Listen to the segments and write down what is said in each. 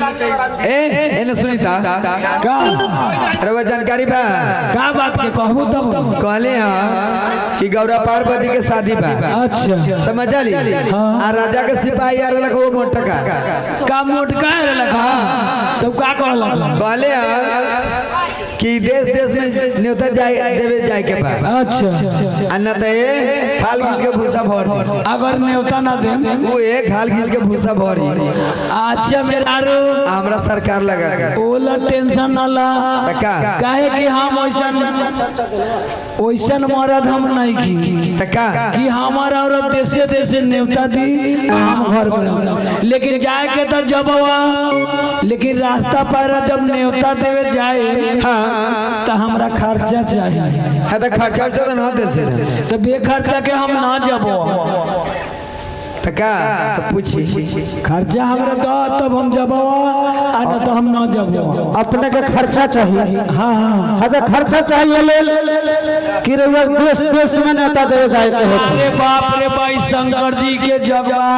एने सुनीता का रवा जानकारी बा का बात के कहबो तब कहले हां कि गौरा पार्वती के शादी बा। अच्छा समझ ली। आ राजा के सिपाही आ रहल को मोटका का मोटका रहल तो का कहले कि देश देश में न्योता जाए देवे जाए के बा। अच्छा अन्ना तो खाल घीच के भूसा भर अगर न्योता ना दे वो खाल घीच के भूसा भरी। अच्छा मेरा हमरा सरकार लगा ओला टेंशन ना ला काहे कि हम ओइसन मरद हम नहीं की तका कि हमारा औरत देशे देशे न्योता दी हम घर पर लेकिन जाए के तो जब लेकिन रास्ता पर जब न्योता देवे जाए तो हमरा खर्चा चाहिए है तो खर्चा तो ना देते तो बेखर्चा के हम ना जबो तका तो पूछी खर्चा हमरा दो तब हम जबो आना तो हम ना जबो अपने के खर्चा चाहिए। हां हां तो खर्चा चाहिए ले कि देश देश में नेता देवे जाए के होते। अरे बाप रे भाई शंकर जी के जबा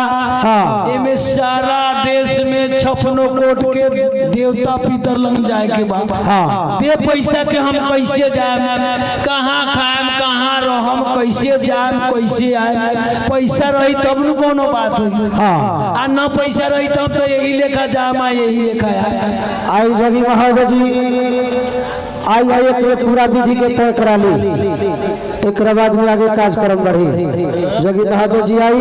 हां एमे सारा देश में 56 कोट के देवता पितर लग जाए के बाप। हां बे पैसा के हम कैसे जाए कहां खाएम कहां रहम कैसे जाए कैसे आए पैसा रही तब न कोनो बात होई। हां आ न पैसा रही तब तो यही लेखा जामा यही लेखा आई जगी महाराज जी आई एक पूरा विधि के तय करा ली एक बाद में आगे कार्यक्रम बढ़ी। जगी बहादुर जी आई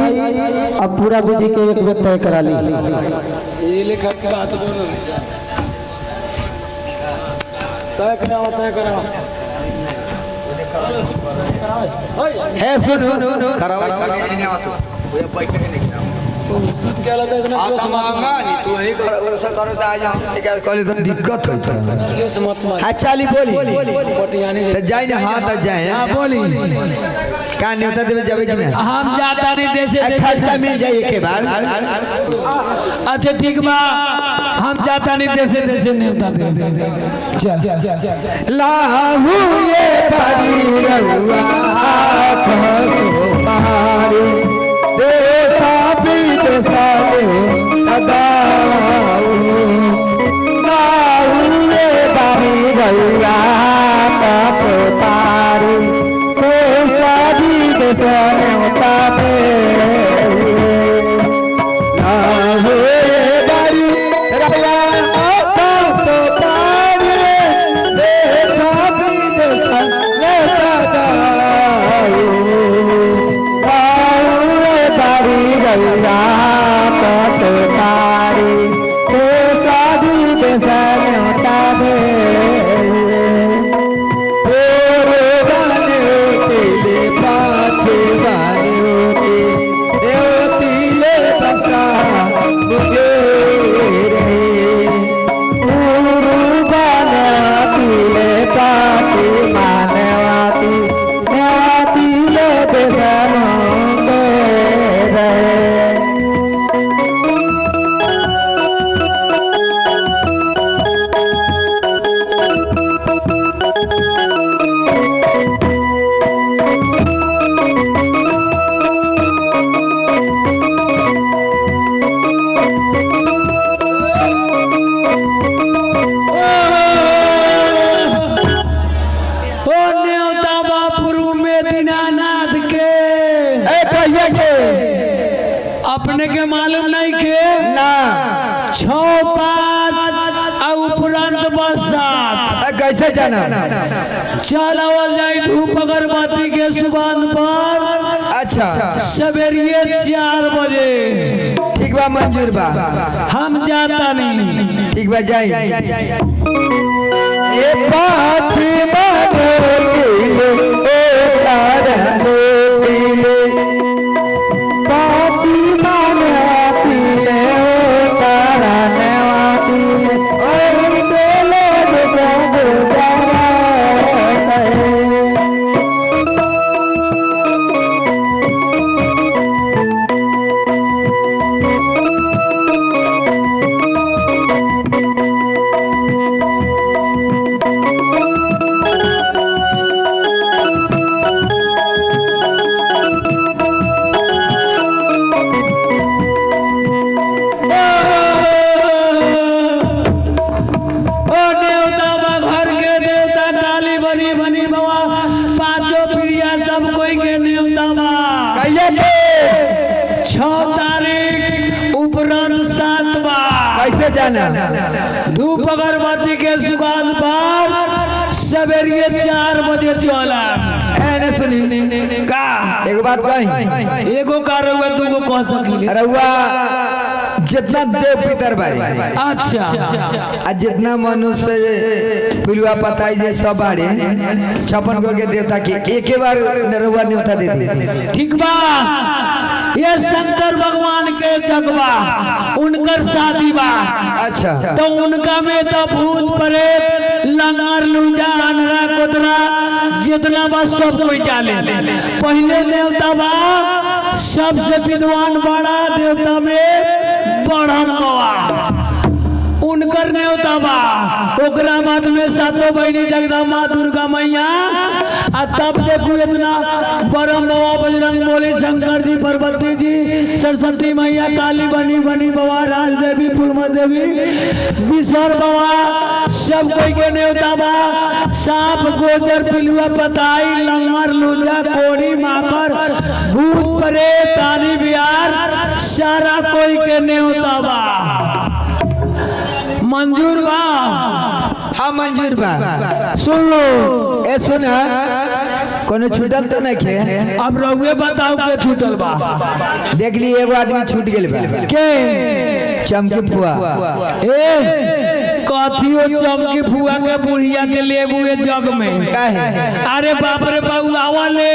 अब पूरा विधि के एक बेर तय करा ली। ये लेखा की बात बोलो तय कराओ है सुन कराओ सूद के अलग इतना जोश मांगा नहीं तू नहीं करो तो आज हम क्या कॉल तो दिक्कत होता है। जोश मत मार अच्छा ली बोली पटियानी तो जाए ना हां तो जाए हां बोली का न्योता देवे जावे कि नहीं हम जाता नहीं देशे खर्चा मिल जाए के बाद। अच्छा ठीक बा हम जाता नहीं देशे देशे न्योता दे चल लाहू ये बड़ी रहुआ हाथ सो मारे देसा विदेसा में अदाऊ लाहू ये बड़ी रहुआ हाथ सो मारे देसा विदेसा में उतारे लाहू ये बड़ी रहुआ हाथ सो मारे देसा विदेसा में अदाऊ अपने के मालूम नहीं के ना 6-5 उपरांत बसात कैसे जाना चलावल जाए धूप अगरबत्ती के सुगंध पर। अच्छा सवेरे 4 बजे ठीक बा मंजूर बा हम जाता नहीं ठीक बा जाई ए पाछी मानो पीले ओ कारनो पीले पाछी मानो पीले ओ कारनो पीले ओ डोले बसंग जारा जाना। धूप अगरबत्ती के सुगंध पर सवेरे 4 बजे चला। एने सुनी का एक बात कही, एगो का रउआ दूगो कह सकिले। रउआ जितना देव पितर बारी, अच्छा आ जितना मनुष्य पिलुआ पताई जे सब बारे 56 गो के देवता के एक बार रउआ न्योता दे दी। ठीक बा, ये शंकर भगवान के जगवा उनकर शादी बा। अच्छा तो उनका में तो भूत प्रेत लंगर लूजा अनरा कोतरा जितना बा सब कोई जाले। पहले देवता बा सबसे विद्वान बड़ा देवता में ब्रह्म बा, उनकर न्योता बा। ओकरा बाद में सातों बहनी जगदम्बा दुर्गा मैया, आ तब देखू इतना ब्रह्म बाबा बजरंग बोली शंकर जी पार्वती जी सरस्वती मैया काली बनी बनी बाबा राज देवी फुलमा देवी विश्वर बाबा सब कोई के न्योता बा। सांप गोजर पिलुआ पताई लंगर लूजा कोड़ी माकर भूत प्रेत तानी बिहार सारा कोई के न्योता बा। मंजूर बा? हाँ मंजूर बा। सुन लो, ए सुना कोनो छूटल तो नहीं खे। अब रउए बताओ के छूटल बा। देख ली एगो आदमी छूट गेल बा, के चमकी फुआ। ए कथियो चमकी फुआ के बुढ़िया के लेबू ए जग में काहे? अरे बाप रे बाबू आवले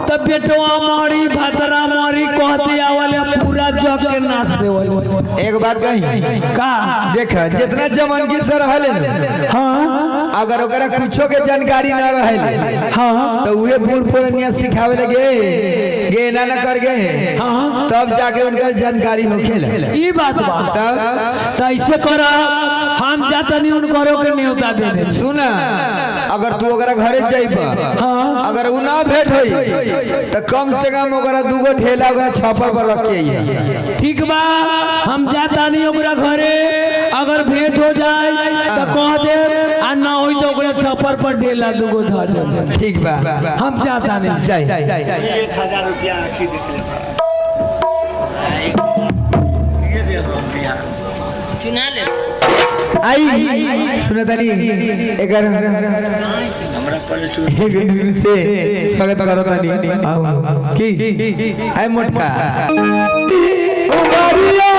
तब बेटवा मारी भतरा मारी कहते आवले पूरा जग के नाच देवले। एक बात कही का देख, जितना जमनगी से रहले न, हाँ अगर ओकरा कुछो के जानकारी ना रहले हाँ तो उहे बूढ़ पुरनिया सिखावे लगे गे ना ना कर गए, हाँ तब जाके उनका जानकारी होखेला। ई बात बा। तब तो ऐसे करा, हम जाता नहीं उनको के न्योता दे दे। सुना, अगर तू ओकरा घरे जाइबा, हाँ अगर उ ना भेंट होई तो कम से कम ओकरा दूगो ठेला ओकरा छापर पर रख के आइए। ठीक बा, हम जाता नहीं ओकरा घरे, अगर भेंट हो जाए तो कह दे, आ ना होई तो ओकरा छप्पर पर ढेला दूगो धर दे। ठीक बा, हम जाता नहीं। जाई 1000 रुपया आखी देख ले चुना ले आई सुना तानी एकर हमरा पर एक दिन से स्वागत करो तानी। आओ की आई मोटका उमरिया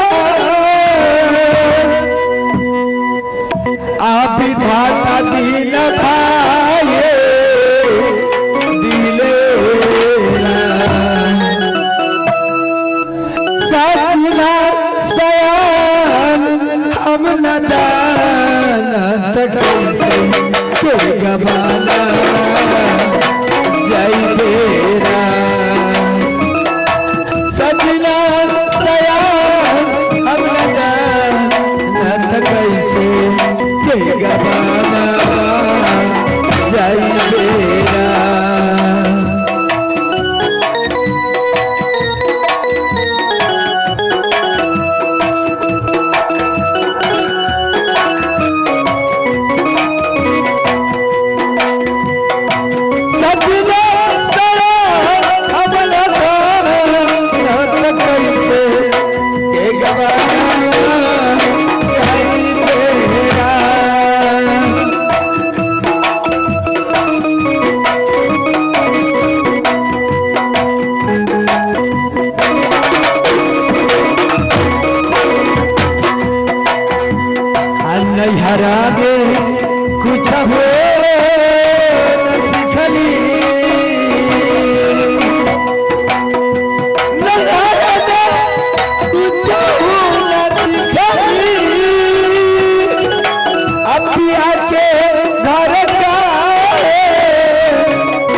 आप विधाता दिन खाए दिले साजना सयान हम न दानत कैसे कोई गवाना जाई बेरा सजना सयान हम न दानत कैसे कोई गवाना जाई बेरा। नैहरा में कुछ हो न सिखली, नैहरा में कुछ हो न सिखली, अब पिया के घर का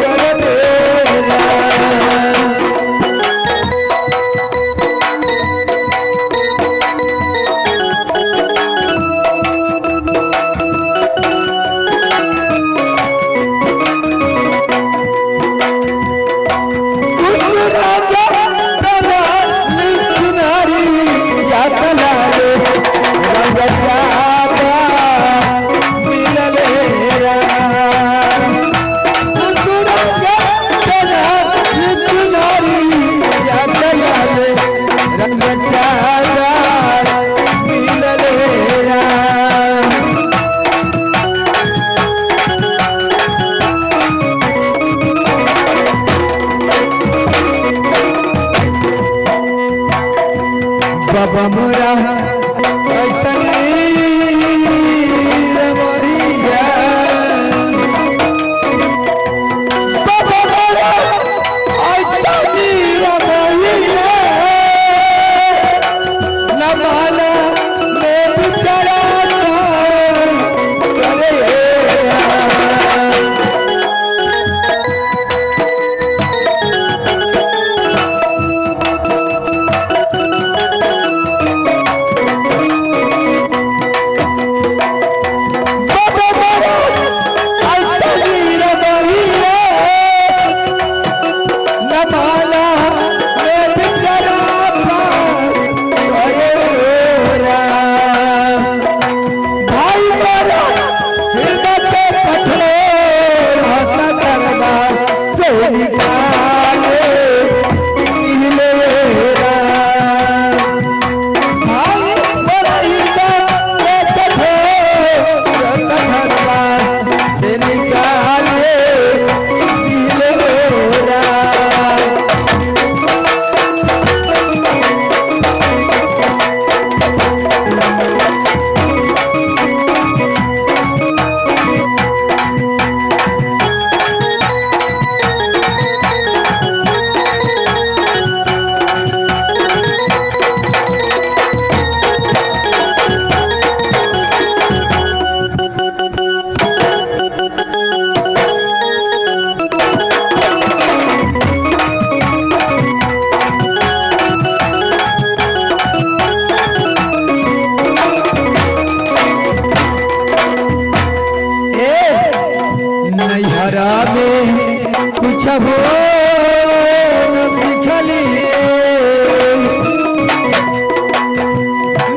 कर देला। बाबा मोरा ऐसन रमैया बाबा मोरा ऐसन रमैया न माना मैं बेचारा करे नैहरा में कुछ हो न सिखली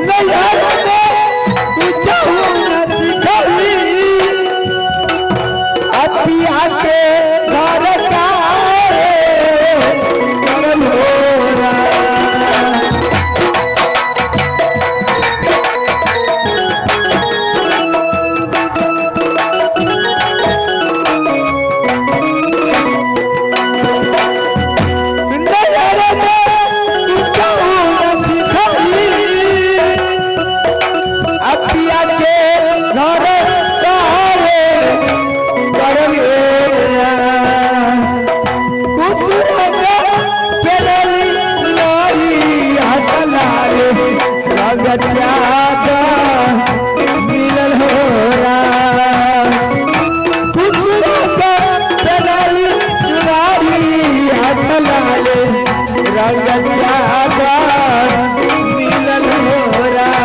नैहरा में कुछ हो न सिखली अब पिया के घर जाए करम हो रहा ज्यादा मिलन हो रहा चुराई हाथ लाले रंग ज्यादा मिलन हो रहा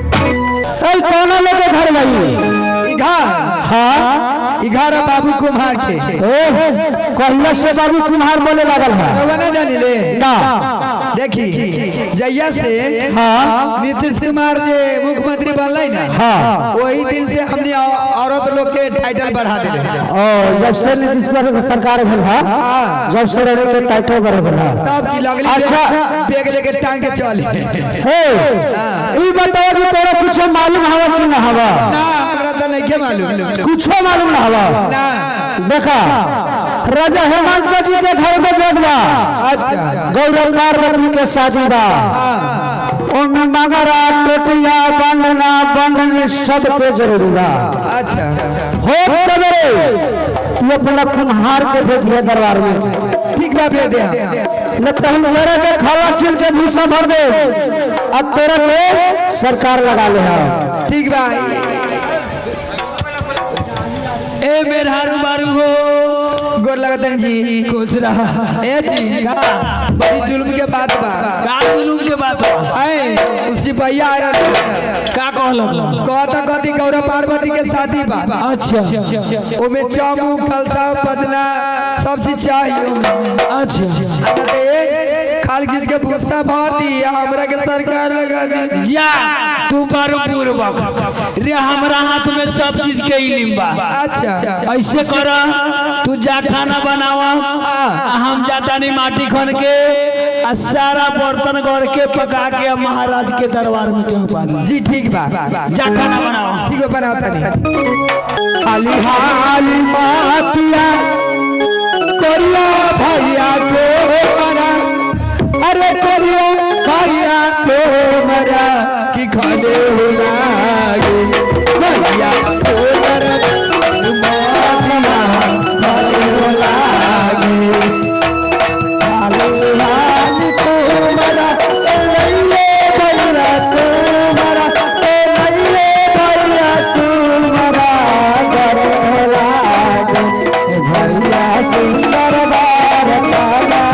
कौन लोग घर गई हाँ 11 बाबू कुम्हार के कहिया से बाबू कुम्हार बोले लगल है ना जानी ले ना देखी जैया से हाँ नीतीश कुमार जे मुख्यमंत्री बनले ना हाँ वही दिन से हमने औरत लोग के टाइटल बढ़ा दिले और जब से नीतीश कुमार की सरकार भेल है जब से रहे के टाइटल बढ़ गेल है तब की लगली अच्छा पेग लेके टांग के चली हे ई बताओ कि तोरा कुछ मालूम हवा कि ना हवा ना हमरा तो नहीं के मालूम कुछ मालूम ना हवा ना देखा राजा हेमंत जी के घर में जगवा अच्छा गौरव पार्वती के शादी बा ओमे मगरा टोटिया बंधना बंधनी सब के जरूरी बा अच्छा हो सवेरे तू अपना कुम्हार के भेज दिया दरबार में ठीक बा भेज दे न तो हम मेरे के खाला छिल के भूसा भर दे अब तेरा के सरकार लगा ले ठीक बा ए मेहरारू बारू हो गोर लगतन जी खुश रहा ए जी का बड़ी जुल्म के बात बा का जुलूम के बात बा ऐ उसी भैया आ रहा का कहल कहता कहती गौरव पार्वती के शादी बा अच्छा ओमे चामू खलसा पदना सब चीज चाहिए ओमे अच्छा खाल खींच के भूसा भर दी हमरा के सरकार लगा दी जा तू बारू पूर्वक रे हमरा हाथ में सब चीज के इल्म बा अच्छा ऐसे कर तू जा खाना बनावा हम जाता नहीं माटी खन के आ सारा बर्तन गढ़ के पका के अब महाराज के दरबार में चौपा दी। जी ठीक बा, जा खाना बनाओ। ठीक है बनाओ तनी। हाली हाली मातिया कोरिया भैया को मरा, अरे कोरिया भैया को मरा कि खाने हो लागे भैया को मरा मातिया खाने हो लागे। हाली हाली को मरा नैये भैया को मरा, नैये भैया को मरा करे लागे भैया सुंदर बार काला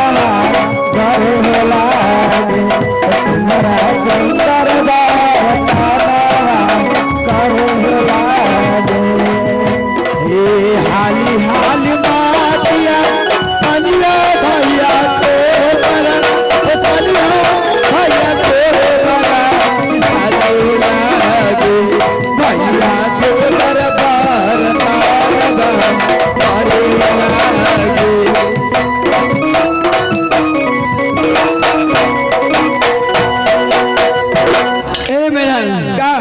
करे लागे तुम्हारा सुंदर बार काला करे लागे। ए हाली हाली मातिया सालिया भैया को मरा, ए सालिया भैया को मरा सालू लागे भैया सुंदर बार तालबा करे लागे। ए मेरा का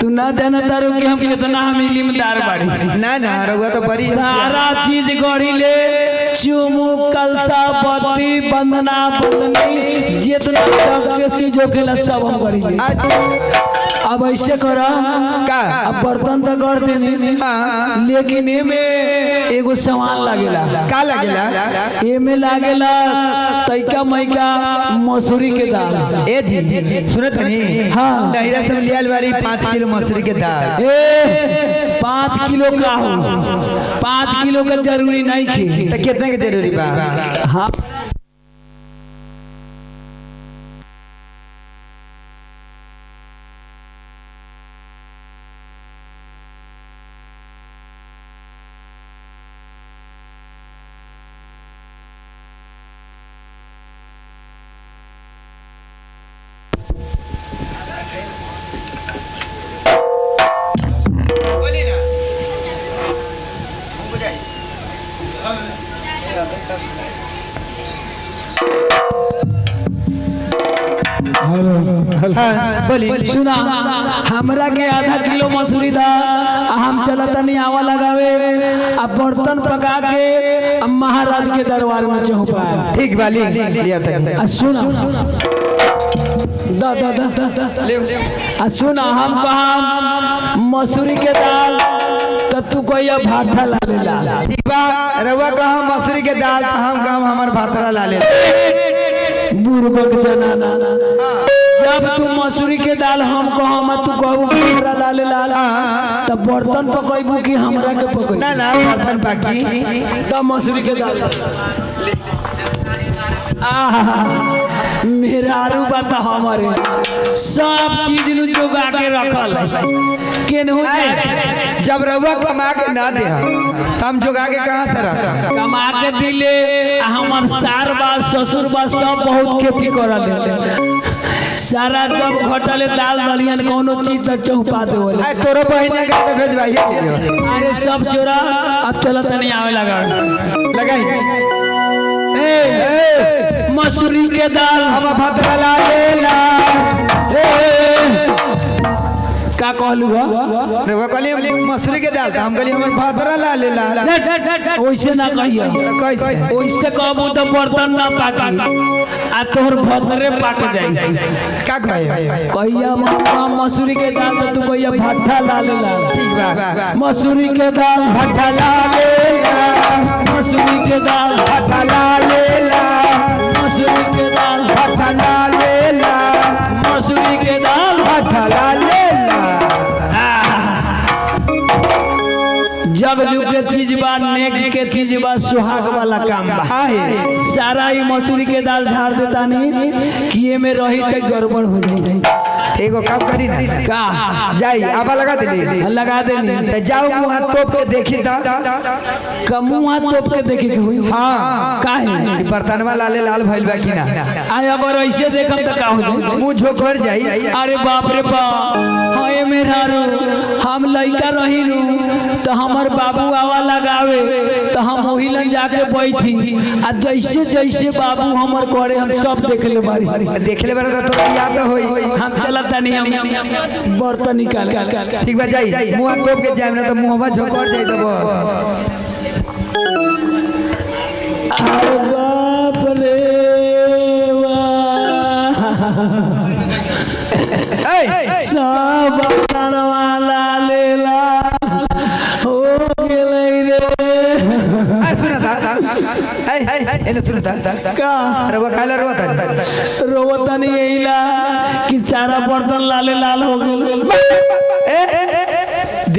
तू ना जाना तारू कि हम कितना हम इल्मदार बाड़ी। ना ना रहुआ तो बड़ी सारा चीज गढ़ी ले, चुमू कलसा बत्ती बंदना बंदनी जितना तक के चीज होखेला सब हम गढ़ी ले। अच्छा अब ऐसे करा का अब बर्तन तो कर देनी, हाँ। लेकिन एमे एगो सामान लागेला। का लगेला? एमे लागेला तैका मैका मसूरी के दाल। ए जी सुनत नहीं? हाँ। नहिरा सब लियाल वाली 5 किलो मसूरी के दाल। ए 5 किलो का हो, 5 किलो का जरूरी नहीं थी। तो कितने के जरूरी बा? हाँ हाँ बोली। सुना, हमरा के आधा किलो मसूरी दा, हम चलता नहीं आवा लगावे, अब बर्तन पका के अब महाराज के दरबार में चौपाए। ठीक बा लिया तक। सुना दा दा दा दा सुना, हम कहा मसूरी के दाल तो तू कोई भाठा ला लेला। ठीक बा, रहुआ कहा मसूरी के दाल तो हम कहा हमार भातरा ला ले। बुरबक जनाना, जब तू मसूरी के दाल हम कहो मत तू कहू भाठा ला लेला, तब बर्तन पकैबू कि हमरा के पकैबू? ना ना बर्तन बाकी तब मसूरी के दाल मेरा आरू बता हमारे सब चीज नु जोगा के रखल केनहू जब रहुआ कमा के ना दे तो हम जोगा के कहाँ से रखा? कमा के दिले, हमार सार बा ससुर बा सब बहुत खेती करल, सारा जब घटले दाल दलियन कोनो चीज तक चौपा देवले। तोरो बहिनी के तो भेजवाइए। अरे सब चोरा अब चलत नहीं आवे लगा लगाई मसूरी के दाल हम भातरा ला लेला। का कहलू रहुआ कहली मसूरी के दाल तो हम कहली हमार भातरा ला लेला। वैसे ना कहिए, कैसे? वैसे कहबू तो बर्तन ना पाकी आ तोहर भतरे पाक जाई। का कहे? कहिया मामा मसूरी के दाल तो तू कहिया भट्ठा ला लेला। ठीक बा, मसूरी के दाल भट्ठा ला लेला, मसूरी के दाल भट्ठा ला लेला, मसूरी के दाल भट्ठा ला लेला, मसूरी के दाल भट्ठा ला लेला। जग जुग के चीज बा, नेक के चीज बा, सुहाग वाला काम बा। आहे सारा ही मसूरी के दाल झाड़ देता नहीं कि ये में रही तो गड़बड़ हो जाए। एगो काम करी ना का जाई आबा लगा देली लगा देनी तो जाओ मुंह हाथ तोप के देखी ता कमुआ तोप के देखे के हुई। हाँ काहे बर्तनवा लाले लाल भइल बा कि ना? आय अगर ऐसे देखम तो का हो जाए? मुंह झोकर जाई। अरे बाप रे बाप, हाय मेहरारू हम लइका रही रू तो हमर बाबू आवा लगावे तो हम वही लन जाके बैठी आ जैसे जैसे बाबू हमर करे हम सब देख ले बारी देखले बारे तो याद होई हम चलता नहीं हम बर्तन निकाल ठीक बा जाई मुंह टोप के जाए ना तो मुंहवा झोकर जाई तो बस अरे बाप रे सब वाला लेला हो गेलै रे सुना था एने सुना था का अरे वो खाला रोता रोवता नहीं एला कि सारा बर्तन लाल लाल हो गेल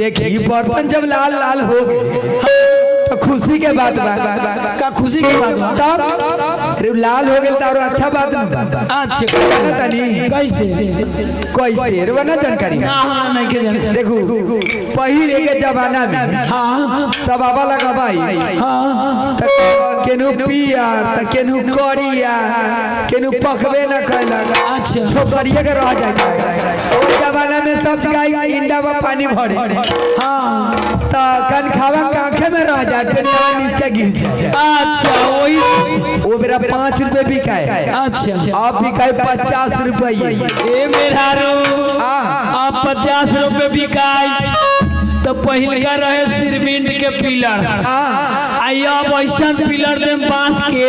देखिए बर्तन जब लाल लाल हो गए तो खुशी के बात बा का खुशी के बात बा तब अरे लाल हो गए तो और अच्छा बात ना अच्छा जाना तनी कैसे कैसे रे ना जानकारी ना हमरा नहीं के जाने देखो पहले के जमाना में हां सब आवा लगा भाई हां केनु पिया त केनु करिया केनु पकबे न कैला अच्छा छोकरिया के रह जाए ओ जमाना में सब गाय इंडा में पानी भरे हां त कन खावा काखे में रह जाए पेनिया नीचे गिर जाए अच्छा वही वो मेरा 5 रुपए बिकाए अच्छा आप बिकाए 50 रुपए ए मेरा रो आप 50 रुपए बिकाई तो पहिल का रहे सीमेंट के पिलर आई अब ऐसा पिलर दे बांस के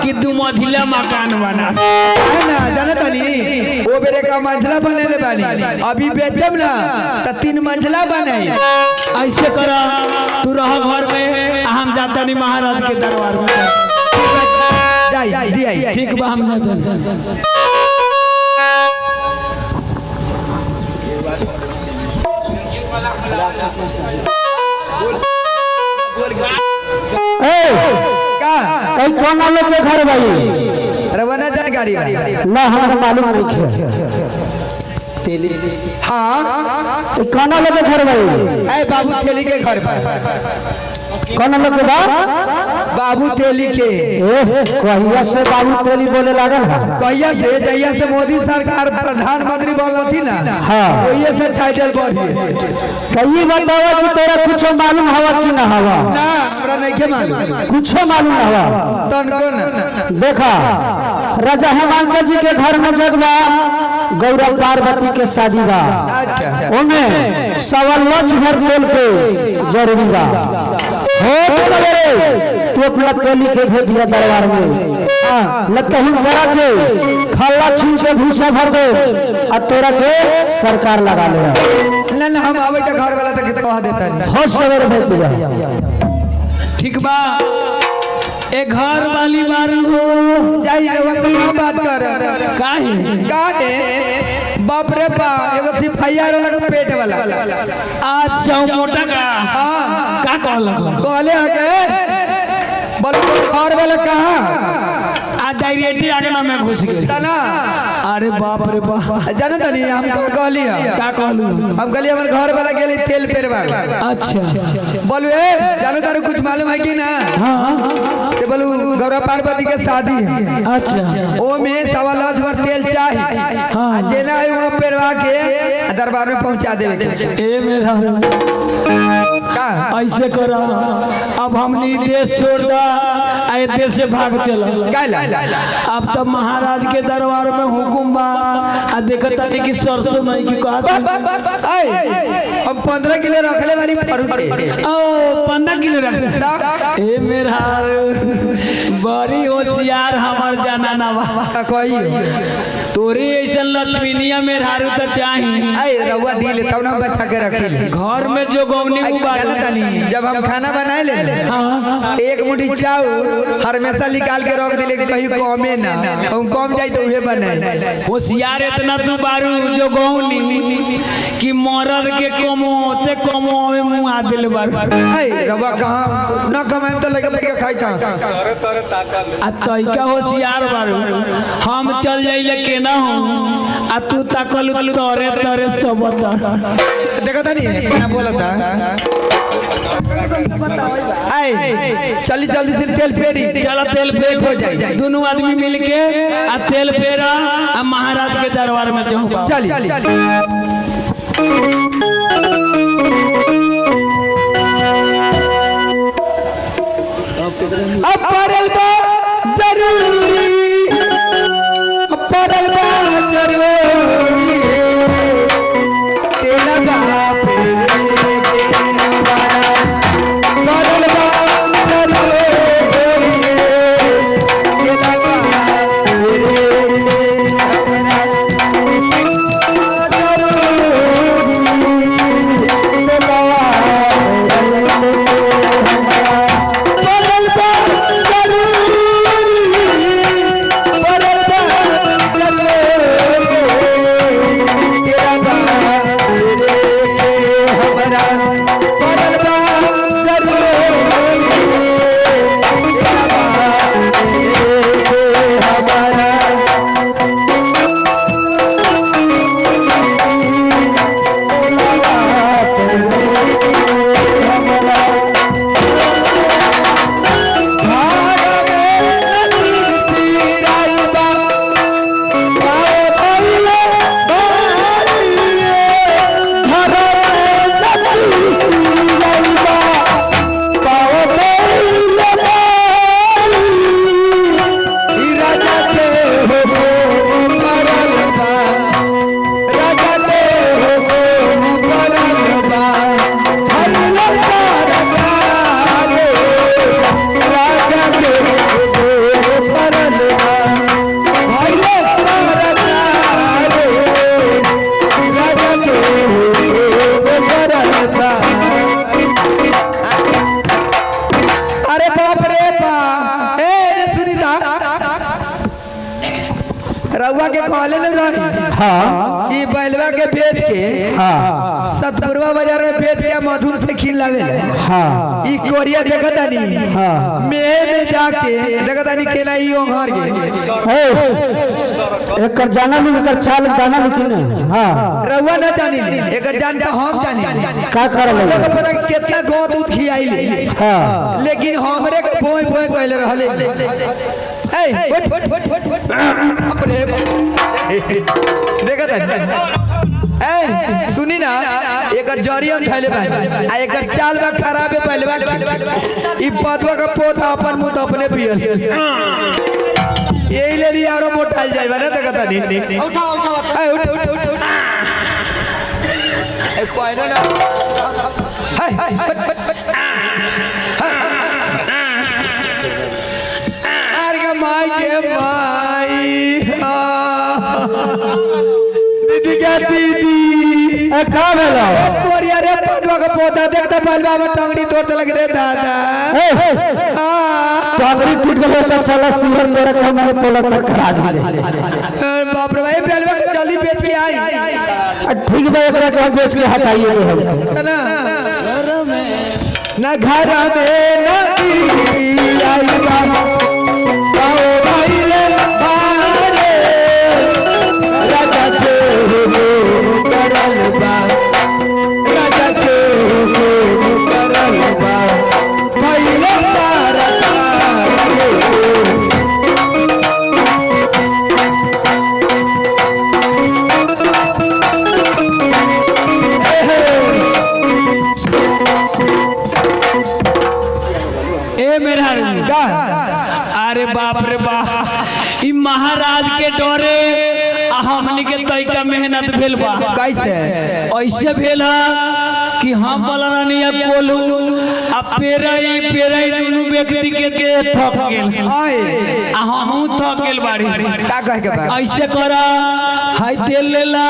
कि दू मंजिला मकान बना है ना जाना तनी वो मेरे का मंजिला बनेले बानी अभी बेचब ना त 3 मंजिला बनाई ऐसे करा तू रह घर में हम जाता नहीं महाराज के दरबार में जाई दिया ठीक बा हम जाते का कौन लोग के घर भाई रवाना जानकारी ना हमारा मालूम नहीं है हाँ कौन लोग के घर भाई ए बाबू तेली के घर पर कौन लोग के बा बाबू तेली के कहिया से बाबू तेली बोले लागल है कहिया से जहिया से मोदी सरकार प्रधानमंत्री बनलथी ना हाँ ओहिए से टाइटल बढ़ी कहीं बतावा कि तेरा कुछ मालूम हवा कि ना हवा ना हमरा नहीं के मालूम कुछ मालूम ना हवा तन कोन देखा राजा हेमंत जी के घर में जगवा गौरव पार्वती के शादी बा अच्छा ओमे 1.25 भर तेल के जरूरी बा हो सवेरे तू अपना तेली के भेज दिया दरबार में लतहुन करा के खल्ला छीन के भूसा भर दे आ तोरा के सरकार लगा ले ना ना हम आवे त घर वाला तक कह देता हो सवेरे भेज दिया ठीक बा ए घर वाली मारू हो जाई रे वसन बात कर काहे बाप रे बा एगो सिपाहिया लग पेट वाला अच्छा मोटा का कहलक कहले आगे बोल घर वाला कहां आ डायरेक्टली आगे ना मैं घुस गई तना अरे बाप रे बाप जाने तनी हम तो कहली का कहलू हम कहली हमर घर वाला गेली तेल पेरवा अच्छा बोलू ए जाने तारे कुछ मालूम है कि ना हां से बोलू गौरव पार्वती के शादी है अच्छा ओ में 1.25 भर तेल चाहिए हां जेना है वहां पेरवा के दरबार में पहुंचा देवे ए मेरा का ऐसे करा अब हमनी देश छोड़ दा आए देश से भाग चला काला अब तब महाराज के दरबार में हुकुम बा आ देखता नहीं कि सरसों नहीं कि कहा हम 15 किलो रखले वाली परू के ओ 15 किलो रख ए मेरा बड़ी होशियार हमार जाना ना बा का कहियो तोरे ऐसा लक्ष्मीनिया मेहरारू तो चाही आई रउआ दिल तब ना बचा के रखी घर में जो गौनी जब हम खाना बनाए ले एक मुट्ठी चाउर हमेशा निकाल के रख दिले कि कहीं कमे ना हम कम जाई तो उहे बनाए होशियार इतना तू बारू जो गौनी कि मरद के कमोते कमोवे मुंह आ दिल बारू आई रउआ कहां ना कमाए तो लगे के खाई कहां से आ तइका होशियार बारू हम चल जाइले के ना हो आ तू ताकल तोरे तोरे सब देखा था नहीं ना बोलता आई चली जल्दी से तेल फेरी चला तेल फेर हो जाए दोनों आदमी मिलके आ तेल फेरा आ महाराज के दरबार में चौपा चली अब पड़ल बा जरूरी पड़ल बा जरूरी तेला बाप रे केनवारा पड़ल बा जरूरी तेला बाप रउआ के कहले न रही हाँ ई बैलवा के बेच के हाँ सतपुरवा बाजार में बेच के मधुर से खीर लावे हाँ ई कोरिया देखतानी हाँ में जाके देखतानी केला ई ओंघर के एकर जाना नहीं एकर चाल दाना लेकिन हाँ रउआ न जानी एकर जान तो हम जानी का करल लोग पता कितना गौ दूध खियाइले हाँ लेकिन हमरे के बोय बोय कहले रहले ए अपने देखत ए सुनी ना एकर जड़ी हम थैले बा आ एकर चाल बा खराब है पहले बा ई पतवा का पौधा अपन मुंह अपने पियल यही ले लिया और मोटाइल जाई बा ना देखत नहीं उठा उठा ए उठ उठ उठ ए कोई ना माई के माई दीदी क्या दीदी का भेलो कोरिया रे पौधा का पौधा देखता पहलवा में टंगड़ी तोड़ते लग रे दादा टंगड़ी टूट गेलो त चला सिहर मेरे के हमारे पोला तक करा दे बाप रे भाई पहलवा के जल्दी बेच के आई ठीक बा एकरा के हम बेच के हटाइए हम ना ना घर में ना दी आई बा अरे बाप रे बाप ई महाराज के डरे हमनी के तैका मेहनत भेल बा कैसे ऐसे भेल है कि हम बलरानी अब बोलू अब पेरई दोनों व्यक्ति के थक गेल आए हमहू थक गेल बाड़ी का कह के बा ऐसे करा हाय तेल लेला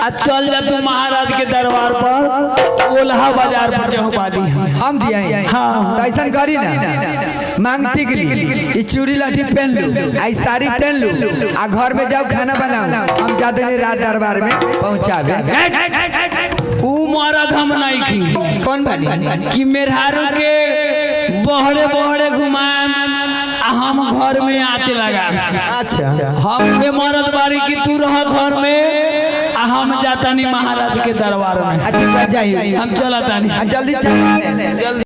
आ चल जा तू महाराज के दरबार पर ओल्हा बाजार पर चौपा दी हम दिए हाँ तो ऐसा करी ना मांग टिकली ई चूड़ी लाठी पहन लू आई साड़ी पहन लू आ घर में जाओ खाना बनाओ हम जाते हैं रात दरबार में पहुंचावे ऊ मरद हम नहीं की कौन बानी कि मेहरारू के बहरे बहरे घुमाएम हम घर में आँच लगा अच्छा हम के मरद बारी की तू रह घर में हम जाता नहीं महाराज के दरबार में ठीक है जाइए हम चला तानी जल्दी चल जल्दी